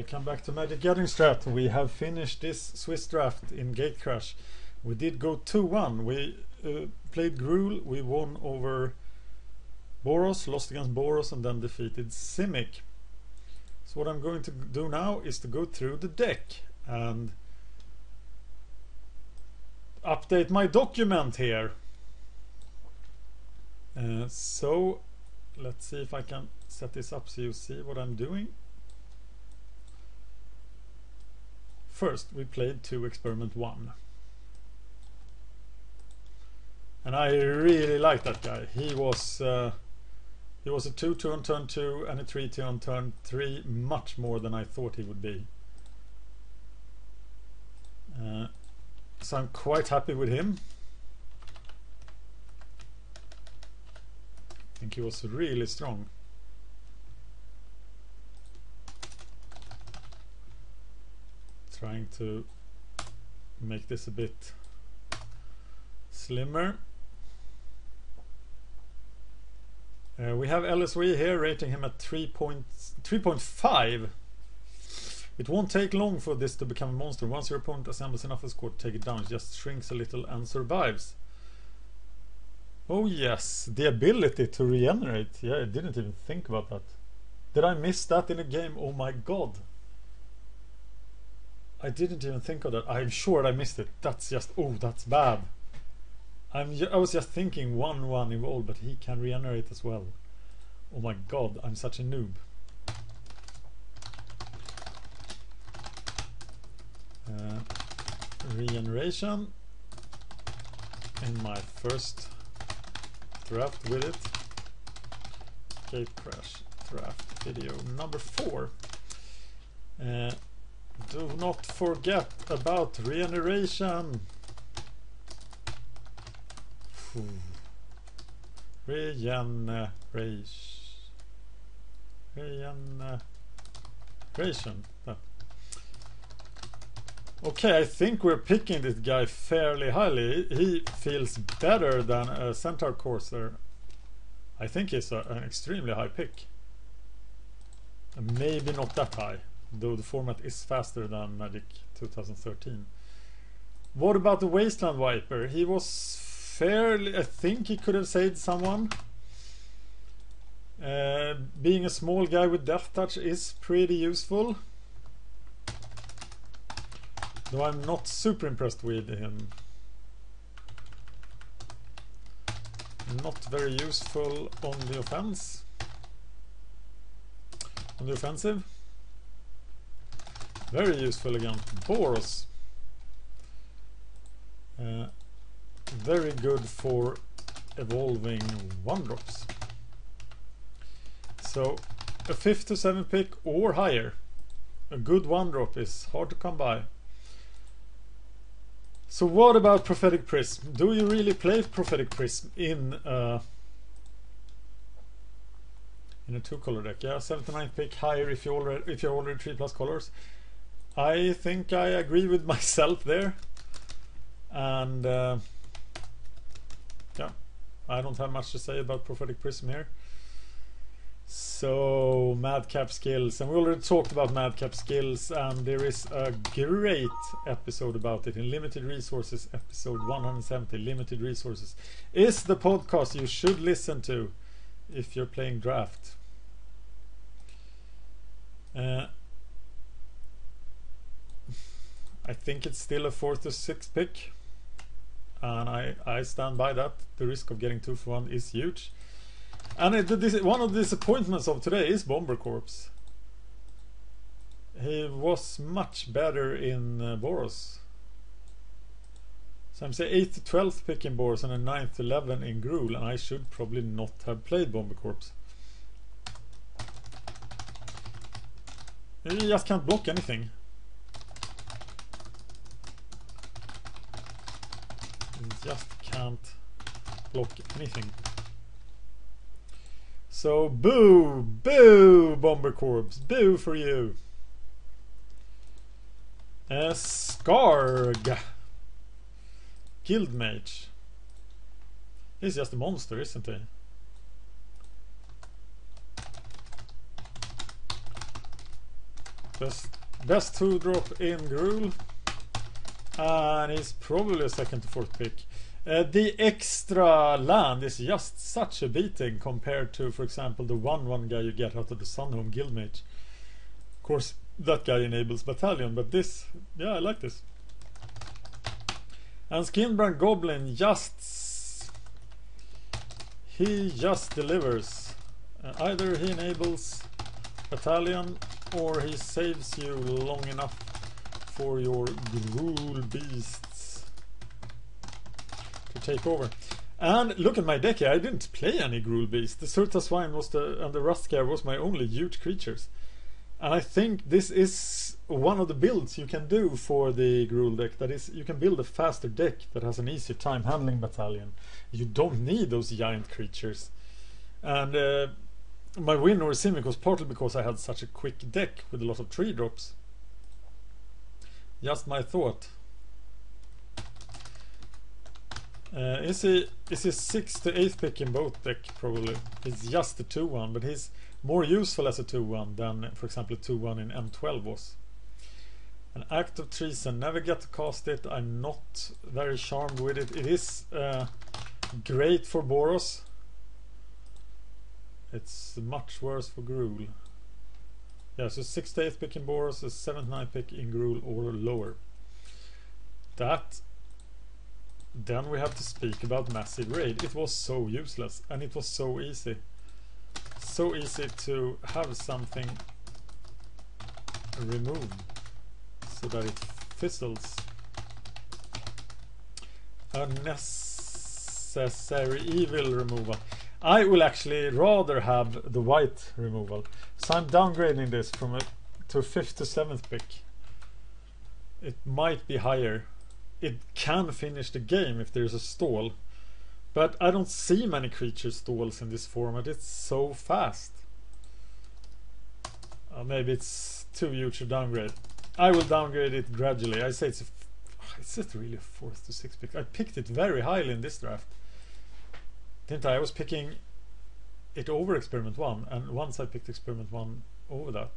Welcome back to Magic Gathering Strat. We have finished this Swiss draft in Gatecrash. We did go 2-1. We played Gruul. We won over Boros, lost against Boros, and then defeated Simic. So what I'm going to do now is to go through the deck and update my document here. So let's see if I can set this up so you see what I'm doing. First, we played 2 Experiment 1. And I really like that guy. He was a 2-2 on turn 2 and a 3-2 on turn 3, much more than I thought he would be. So I'm quite happy with him. I think he was really strong. Trying to make this a bit slimmer. We have LSW here rating him at 3.5. It won't take long for this to become a monster. Once your opponent assembles enough of score to take it down, it just shrinks a little and survives. Oh yes, the ability to regenerate. Yeah, I didn't even think about that. Did I miss that in a game? Oh my god. I didn't even think of that. I'm sure I missed it. That's just, oh, that's bad. I was just thinking 1-1 evolved, but he can regenerate as well. Oh my god, I'm such a noob. Regeneration in my first draft with it. Gatecrash draft video number 4. Do not forget about regeneration. Regeneration. Okay, I think we're picking this guy fairly highly. He feels better than a Centaur Courser. I think he's an extremely high pick. Maybe not that high, though the format is faster than Magic 2013. What about the Wasteland Viper? He was fairly... I think he could have saved someone. Being a small guy with Death Touch is pretty useful. Though I'm not super impressed with him. Not very useful on the offense. On the offensive. Very useful against Boros. Very good for evolving 1-drops. So a 5th to 7th pick or higher. A good 1-drop is hard to come by. So what about Prophetic Prism? Do you really play Prophetic Prism in a 2-color deck? Yeah, 7th to 9th pick higher if you're already 3+ colors. I think I agree with myself there. And yeah, I don't have much to say about Prophetic Prism here. So Madcap skills, and we already talked about Madcap skills, and there is a great episode about it in Limited Resources, episode 170. Limited Resources is the podcast you should listen to if you're playing draft. I think it's still a 4th to 6th pick, and I stand by that. The risk of getting 2 for 1 is huge. And one of the disappointments of today is Bomber Corps. He was much better in Boros. So I'm saying 8th to 12th pick in Boros and a 9th to 11th in Gruul, and I should probably not have played Bomber Corps. You just can't block anything. You just can't block anything. So boo, boo, Bomber Corps, boo for you. Skarg, Guildmage. He's just a monster, isn't he? Best 2-drop in Gruul. And he's probably a second to fourth pick. The extra land is just such a beating compared to, for example, the 1/1 guy you get out of the Sunhome Guildmage. Of course, that guy enables Battalion, but this, yeah, I like this. And Skinbrand Goblin he just delivers. Either he enables Battalion or he saves you long enough for your Gruul beasts to take over. And look at my deck here, I didn't play any Gruul beasts. The Surta Swine and the Rustcare was my only huge creatures. And I think this is one of the builds you can do for the Gruul deck. That is, you can build a faster deck that has an easier time handling Battalion. You don't need those giant creatures. And my win over Simic was partly because I had such a quick deck with a lot of 3-drops. Just my thought. Is he 6th to 8th pick in both deck? Probably. He's just a 2/1, but he's more useful as a 2/1 than, for example, a 2/1 in M12 was. An Act of Treason. Never get to cast it. I'm not very charmed with it. It is great for Boros. It's much worse for Gruul. Yeah, so 6th to 8th pick in Boros, a 7th 9th pick in Gruul or lower. Then we have to speak about Massive Raid. It was so useless and it was so easy. So easy to have something removed so that it fizzles. Unnecessary evil removal. I will actually rather have the white removal. So I'm downgrading this from to a 5th to 7th pick. It might be higher. It can finish the game if there's a stall. But I don't see many creature stalls in this format. It's so fast. Maybe it's too huge to downgrade. I will downgrade it gradually. I say is it really a 4th to 6th pick? I picked it very highly in this draft. Didn't I? I was picking it over Experiment 1, and once I picked Experiment 1 over that.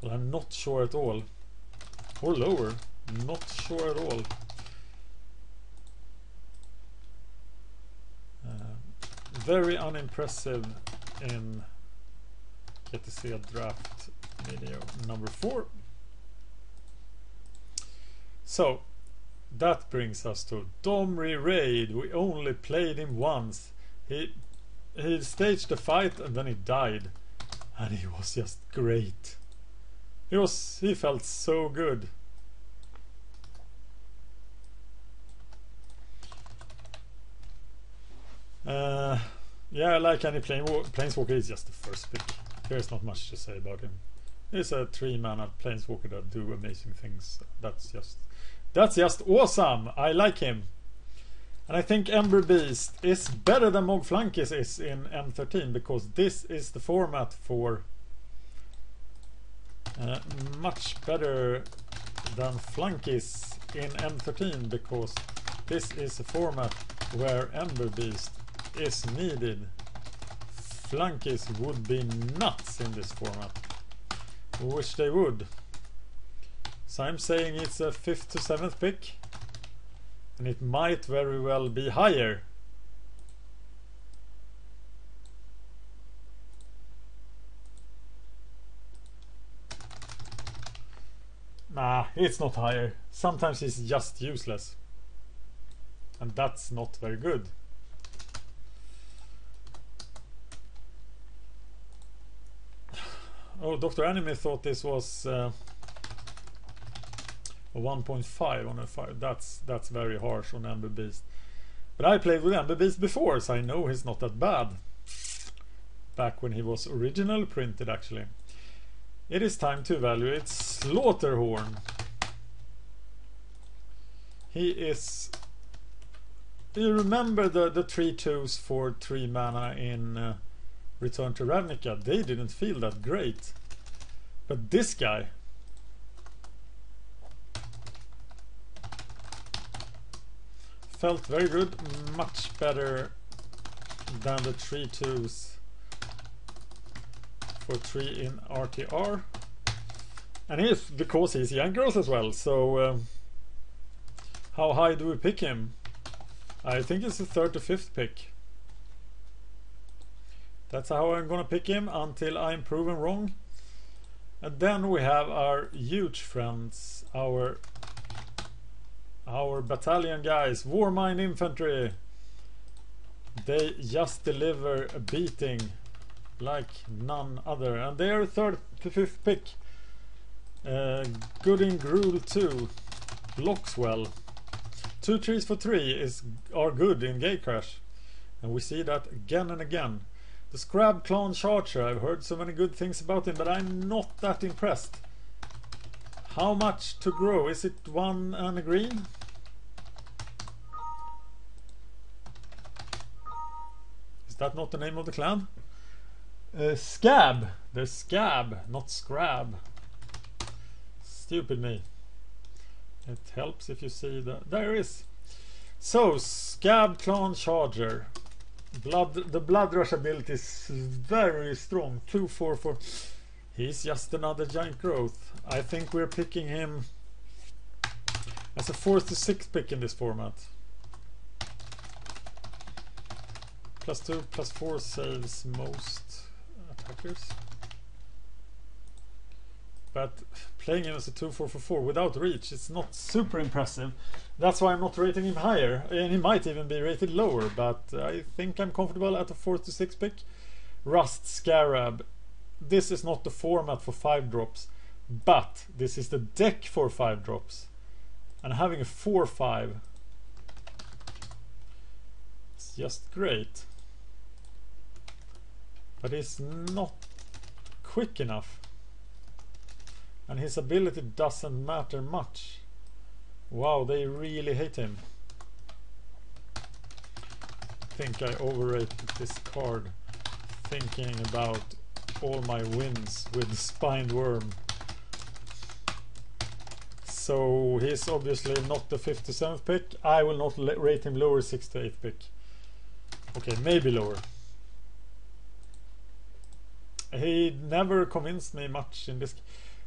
Well, I'm not sure at all. Or lower. Not sure at all. Very unimpressive in Get to See a Draft video number 4. So that brings us to Dimir Raid. We only played him once. He staged the fight and then he died, and he was just great. He felt so good. Yeah, like any Planeswalker is just the first pick. There's not much to say about him. He's a 3-mana Planeswalker that do amazing things. That's just awesome. I like him. And I think Ember Beast is better than Mog Flankis is in M13, because this is the format for much better than Flankis in M13, because this is a format where Ember Beast is needed. Flankis would be nuts in this format. Wish they would. So I'm saying it's a 5th to 7th pick, and it might very well be higher. Nah, it's not higher. Sometimes it's just useless, and that's not very good. Oh, Dr. Anime thought this was a 1.5 on a 5. That's very harsh on Ember Beast. But I played with Ember Beast before, so I know he's not that bad. Back when he was originally printed, actually. It is time to evaluate Slaughterhorn. He is... You remember the 3/2s for 3 mana in Return to Ravnica? They didn't feel that great. But this guy... felt very good, much better than the 3/2s for 3 in RTR. And if because he's young girls as well, so how high do we pick him? I think it's the 3rd to 5th pick. That's how I'm gonna pick him until I'm proven wrong. And then we have our huge friends, our battalion guys, Warmind Infantry. They just deliver a beating like none other, and they are 3rd to 5th pick. Good in Gruul too, blocks well. 2 trees for 3 are good in Gatecrash, and we see that again and again. The Scrab Clan Charger, I've heard so many good things about him, but I'm not that impressed. How much to grow? Is it 1 and a green? Is that not the name of the clan? Scab. There's Scab, not Scrab. Stupid me. It helps if you see that. There is. So, Scab Clan Charger. The Blood Rush ability is very strong. 2/4/4. He's just another giant growth. I think we're picking him as a 4th to 6th pick in this format. +2, +4 saves most attackers. But playing him as a 2/4/4 without reach, it's not super impressive. That's why I'm not rating him higher, and he might even be rated lower, but I think I'm comfortable at a 4th to 6th pick. Rust Scarab. This is not the format for 5 drops, but this is the deck for 5 drops. And having a 4/5, it's just great. But he's not quick enough. And his ability doesn't matter much. Wow, they really hate him. I think I overrated this card, thinking about all my wins with Spined Worm. So he's obviously not the 5th to 7th pick. I will not rate him lower, 6th to 8th pick. Okay, maybe lower. He never convinced me much in this.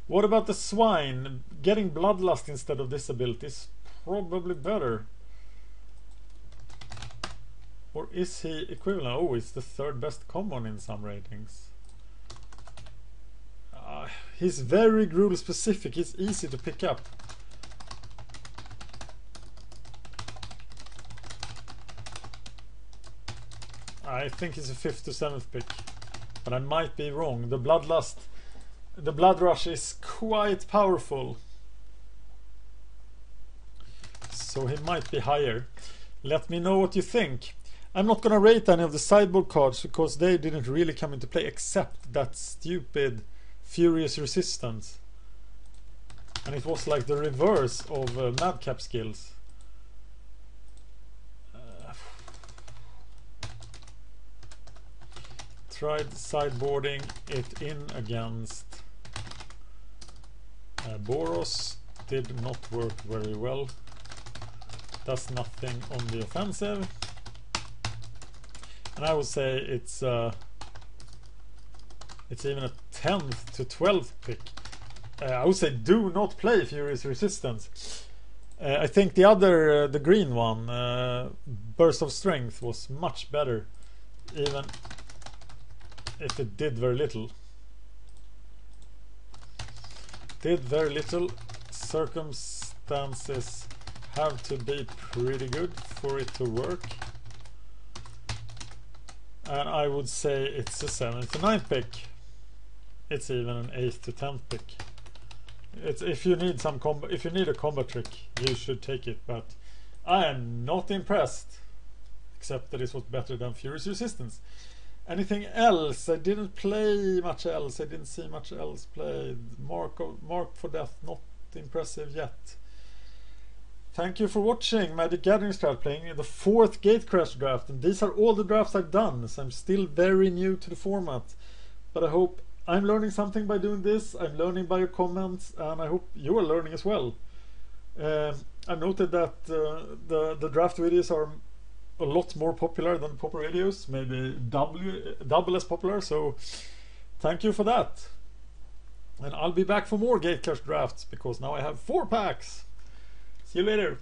What about the Swine? Getting Bloodlust instead of this ability is probably better. Or is he equivalent? Oh, it's the 3rd best common in some ratings. He's very Gruul specific. He's easy to pick up. I think he's a 5th to 7th pick, but I might be wrong. The Blood Rush is quite powerful, so he might be higher. Let me know what you think. I'm not gonna rate any of the sideboard cards because they didn't really come into play, except that stupid Furious Resistance, and it was like the reverse of Madcap skills. Tried sideboarding it in against Boros, did not work very well. Does nothing on the offensive, and I would say it's even a 10th to 12th pick. I would say do not play Furious Resistance. I think the other, the green one, Burst of Strength, was much better, even if it did very little. Did very little. Circumstances have to be pretty good for it to work. And I would say it's a 7th to 9th pick. It's even an 8th to 10th pick. It's if you need a combat trick, you should take it, but I am not impressed, except that it was better than Furious Resistance. Anything else? I didn't play much else. I didn't see much else played. Mark for Death, not impressive yet. Thank you for watching Magic Gathering Draft, playing the 4th Gatecrash draft, and these are all the drafts I've done, so I'm still very new to the format, but I hope I'm learning something by doing this. I'm learning by your comments, and I hope you are learning as well. I've noted that the draft videos are a lot more popular than Popper videos, maybe double as popular, so thank you for that. And I'll be back for more Gatecrash drafts because now I have 4 packs. See you later.